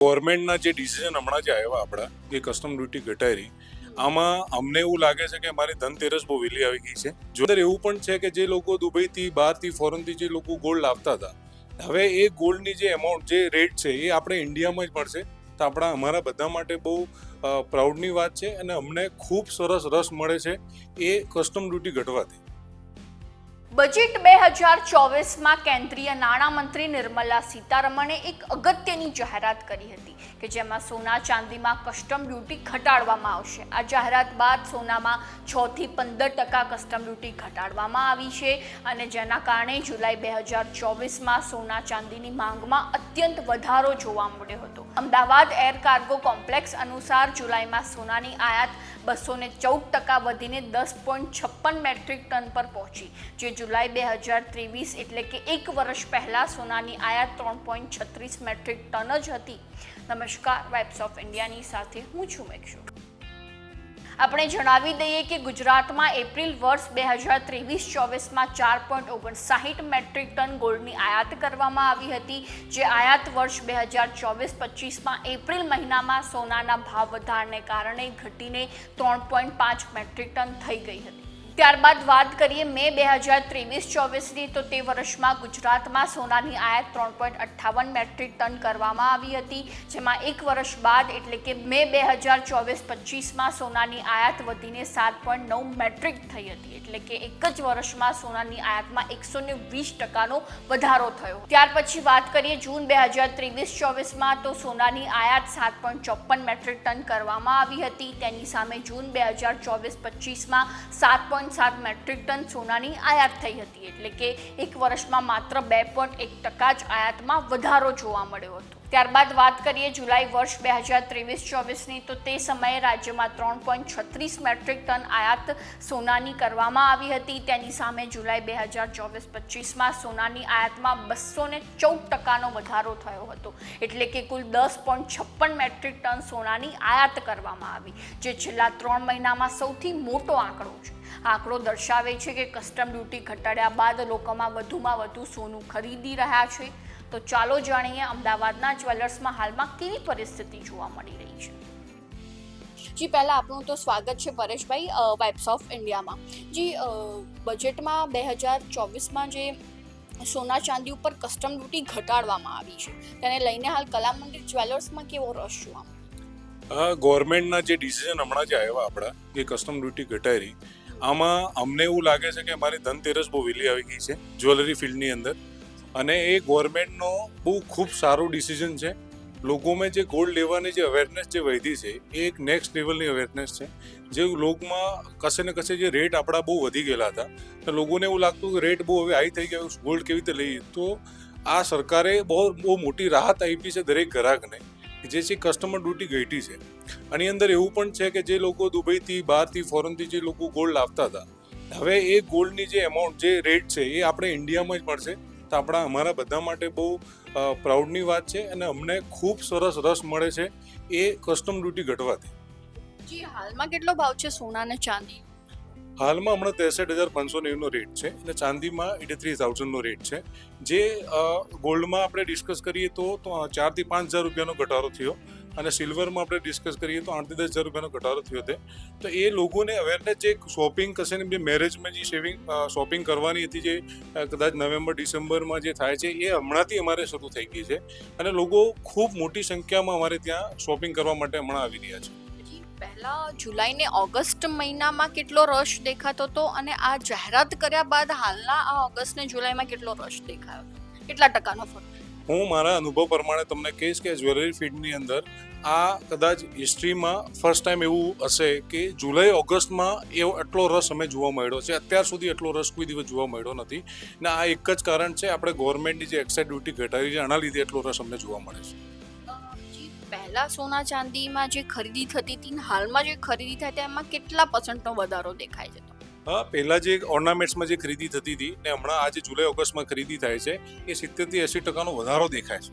ગવર્મેન્ટના જે ડિસિઝન હમણાં જે આવ્યા આપણા એ કસ્ટમ ડ્યુટી ઘટાડી આમાં અમને એવું લાગે છે કે અમારી ધનતેરસ બહુ વહેલી આવી ગઈ છે. જો એવું પણ છે કે જે લોકો દુબઈથી બહારથી ફોરેનથી જે લોકો ગોલ્ડ લાવતા હતા, હવે એ ગોલ્ડની જે એમાઉન્ટ જે રેટ છે એ આપણે ઇન્ડિયામાં જ મળશે. તો અમારા બધા માટે બહુ પ્રાઉડની વાત છે અને અમને ખૂબ સરસ રસ મળે છે એ કસ્ટમ ડ્યુટી ઘટવાથી. બજેટ 2024માં કેન્દ્રીય નાણામંત્રી નિર્મલા સીતારમણે એક અગત્યની જાહેરાત કરી હતી કે જેમાં સોના ચાંદીમાં કસ્ટમ ડ્યુટી ઘટાડવામાં આવશે. આ જાહેરાત બાદ સોનામાં 6 થી 15% કસ્ટમ ડ્યુટી ઘટાડવામાં આવી છે અને જેના કારણે જુલાઈ 2024માં સોના ચાંદીની માંગમાં અત્યંત વધારો જોવા મળ્યો હતો. અમદાવાદ એર કાર્ગો કોમ્પ્લેક્સ અનુસાર જુલાઈમાં સોનાની આયાત 214% વધીને 10.56 મેટ્રિક ટન પર પહોંચી, જે જુલાઈ 2023 એટલે કે એક વર્ષ પહેલા સોનાની આયાત 3.36 મેટ્રિક ટન જ હતી. નમસ્કાર, વાઇબ્સ ઓફ ઇન્ડિયાની સાથે હું છું મેક્ષુ. આપણે જણાવી દઈએ કે ગુજરાતમાં એપ્રિલ વર્ષ 2023-24માં 4.59 મેટ્રિક ટન ગોલ્ડની આયાત કરવામાં આવી હતી, જે આયાત વર્ષ 2024-25માં એપ્રિલ મહિનામાં સોનાના ભાવ વધારને કારણે ઘટીને 3.5 મેટ્રિક ટન થઈ ગઈ હતી. ત્યારબાદ વાત કરીએ મે 2023-24ની, તો તે વર્ષમાં ગુજરાતમાં સોનાની આયાત 3.58 મેટ્રિક ટન કરવામાં આવી હતી, જેમાં એક વર્ષ બાદ એટલે કે મે 2024-25માં સોનાની આયાત વધીને 7.9 મેટ્રિક થઈ હતી, એટલે કે એક જ વર્ષમાં સોનાની આયાતમાં 120%નો વધારો થયો. ત્યાર પછી વાત કરીએ જૂન 2023-24માં, તો સોનાની આયાત 7.54 મેટ્રિક ટન કરવામાં આવી હતી. તેની સામે જૂન 2024-25માં 7.7 મેટ્રિક ટન સોનાની આયાત થઈ હતી, એટલે કે એક વર્ષમાં માત્ર 2.1% જ આયાતમાં વધારો જોવા મળ્યો હતો. ત્યારબાદ વાત કરીએ જુલાઈ વર્ષ 2023-24ની, તો તે સમયે રાજ્યમાં 3.36 મેટ્રિક ટન આયાત સોનાની કરવામાં આવી હતી. તેની સામે જુલાઈ 2024-25માં સોનાની આયાતમાં 214%નો વધારો થયો હતો, એટલે કે કુલ 10.56 મેટ્રિક ટન સોનાની આયાત કરવામાં આવી, જે છેલ્લા 3 મહિનામાં સૌથી મોટો આંકડો છે. આંકડો દર્શાવે છે કે કસ્ટમ ડ્યુટી ઘટાડ્યા બાદ લોકોમાં વધુમાં વધુ સોનું ખરીદી રહ્યા છે. તો ચાલો જાણીએ અમદાવાદના જ્વેલર્સમાં હાલમાં કેવી પરિસ્થિતિ જોવા મળી રહી છે. જી, પહેલાં આપનું તો સ્વાગત છે પરેશભાઈ વાઇબ્સ ઓફ ઇન્ડિયામાં. જી, બજેટમાં 2024માં જે સોના ચાંદી ઉપર કસ્ટમ ડ્યુટી ઘટાડવામાં આવી છે, તેને લઈને હાલ કલામંદિર જ્વેલર્સમાં કેવો રસ જોવા મળે? ગવર્મેન્ટના જે ડિસિઝન હમણાં જે આવ્યા આપણા એ કસ્ટમ ડ્યુટી ઘટાડી આમાં અમને એવું લાગે છે કે અમારી ધનતેરસ બહુ વહેલી આવી ગઈ છે જ્વેલરી ફિલ્ડની અંદર, અને એ ગવર્મેન્ટનો બહુ ખૂબ સારું ડિસિઝન છે. લોકોમાં જે ગોલ્ડ લેવાની જે અવેરનેસ જે વધી છે એ એક નેક્સ્ટ લેવલની અવેરનેસ છે. જે લોકોમાં કશે ને કશે જે રેટ આપણા બહુ વધી ગયેલા હતા, તો લોકોને એવું લાગતું કે રેટ બહુ હવે હાઈ થઈ ગયો, ગોલ્ડ કેવી રીતે લઈએ. તો આ સરકારે બહુ મોટી રાહત આપી છે દરેક ગ્રાહકને, જે છે કસ્ટમર ડ્યુટી ઘટી છે. આની અંદર એવું પણ છે કે જે લોકો દુબઈથી બહારથી ફોરેનથી જે લોકો ગોલ્ડ લાવતા હતા, હવે એ ગોલ્ડની જે એમાઉન્ટ જે રેટ છે એ આપણે ઇન્ડિયામાં જ મળશે. તો અમારા બધા માટે બહુ પ્રાઉડની વાત છે અને અમને ખૂબ સરસ રસ મળે છે એ કસ્ટમ ડ્યુટી ઘટવાથી. જી, હાલમાં કેટલો ભાવ છે સોના અને ચાંદી? હાલમાં હમણાં 63,590નો રેટ છે અને ચાંદીમાં 83,000નો રેટ છે. જે ગોલ્ડમાં આપણે ડિસ્કસ કરીએ તો 4,000 થી 5,000 રૂપિયાનો ઘટાડો થયો, અને સિલ્વરમાં આપણે ડિસ્કસ કરીએ તો 8,000 થી 10,000 રૂપિયાનો ઘટાડો થયો છે. તો એ લોકોને અવેરનેસ જે શોપિંગ કશે ને જે મેરેજમાં જે શોપિંગ કરવાની હતી, જે કદાચ નવેમ્બર-ડિસેમ્બરમાં જે થાય છે, એ હમણાંથી અમારે શરૂ થઈ ગઈ છે અને લોકો ખૂબ મોટી સંખ્યામાં અમારે ત્યાં શોપિંગ કરવા માટે હમણાં આવી રહ્યા છે. પહેલા જુલાઈ ને ઓગસ્ટ મહિનામાં કેટલો રશ દેખાતો હતો અને આ જાહેરાત કર્યા બાદ હાલના આ ઓગસ્ટ ને જુલાઈમાં કેટલો રશ દેખાયો, કેટલા ટકાનો ફરક? હું મારા અનુભવ પ્રમાણે તમને કહીશ કે જ્વેલરી ફિલ્ડની અંદર આ કદાચ હિસ્ટ્રીમાં ફર્સ્ટ ટાઈમ એવું હશે કે જુલાઈ ઓગસ્ટમાં એવો એટલો રસ અમે જોવા મળ્યો છે. અત્યાર સુધી એટલો રસ કોઈ દિવસ જોવા મળ્યો નથી, ને આ એક જ કારણ છે આપણે ગવર્મેન્ટની જે એક્સાઇઝ ડ્યુટી ઘટાડી છે, આના લીધે એટલો રસ અમને જોવા મળે છે. પહેલા સોના ચાંદીમાં જે ખરીદી થતી હતી ને હાલમાં જે ખરીદી થાય તેમાં કેટલા % વધારો દેખાય છે? હા, પહેલાં જે ઓર્નામેન્ટ્સમાં જે ખરીદી થતી હતી ને હમણાં આજે જુલાઈ ઓગસ્ટમાં ખરીદી થાય છે, એ 70 થી 80%નો વધારો દેખાય છે.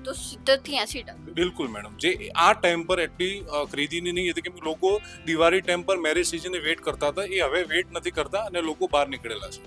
તો 70 થી 80%? બિલકુલ મેડમ. જે આ ટાઈમ પર એટલી ખરીદીની નહીં હતી, કેમ કે લોકો દિવાળી ટાઈમ પર મેરેજ સિઝને વેઇટ કરતા હતા, એ હવે વેઇટ નથી કરતા અને લોકો બહાર નીકળેલા છે.